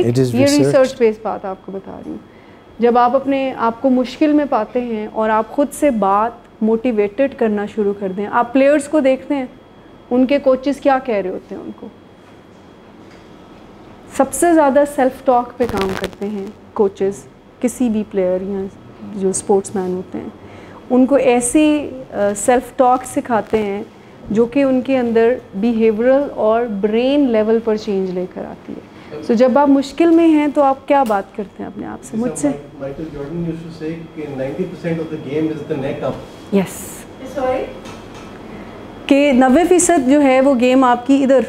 ये research based बात आपको बता रही हूँ। जब आप अपने आप को मुश्किल में पाते हैं और आप ख़ुद से बात मोटिवेटेड करना शुरू कर दें, आप प्लेयर्स को देखते हैं, उनके कोचेस क्या कह रहे होते हैं उनको, सबसे ज़्यादा सेल्फ टॉक पे काम करते हैं कोचेस, किसी भी प्लेयर या जो स्पोर्ट्समैन होते हैं, उनको ऐसी सेल्फ टॉक सिखाते हैं जो कि उनके अंदर बिहेवियरल और ब्रेन लेवल पर चेंज लेकर आती है। So, जब आप मुश्किल में हैं तो आप क्या बात करते हैं अपने आप से? मुझसे माइकल जॉर्डन यूज्ड टू से कि 90% of the game is the neck up. Yes, कि 90% जो है वो गेम आपकी इधर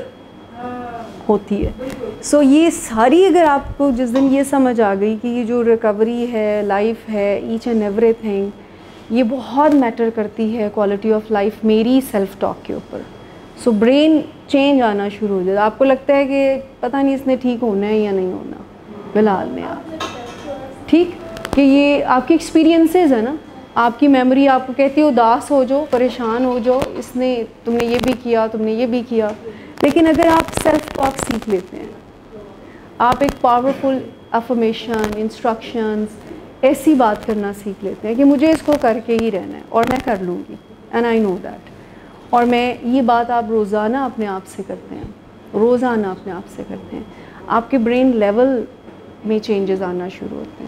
होती है। सो ये सारी, अगर आपको जिस दिन ये समझ आ गई कि ये जो रिकवरी है, लाइफ है, ईच एंड एवरीथिंग, ये बहुत मैटर करती है क्वालिटी ऑफ लाइफ मेरी सेल्फ टॉक के ऊपर। सो ब्रेन चेंज आना शुरू हो जाता है। आपको लगता है कि पता नहीं इसने ठीक होना है या नहीं होना, फिलहाल में आप ठीक, कि ये आपकी एक्सपीरियंसेस है ना, आपकी मेमोरी आपको कहती है उदास हो जाओ, परेशान हो जाओ, इसने तुमने ये भी किया, तुमने ये भी किया। लेकिन अगर आप सेल्फ टॉक सीख लेते हैं, आप एक पावरफुल अफर्मेशन, इंस्ट्रक्शंस, ऐसी बात करना सीख लेते हैं कि मुझे इसको करके ही रहना है और मैं कर लूँगी, एंड आई नो दैट। और मैं ये बात आप रोज़ाना अपने आप से करते हैं, रोज़ाना अपने आप से करते हैं, आपके ब्रेन लेवल में चेंजेस आना शुरू होते हैं।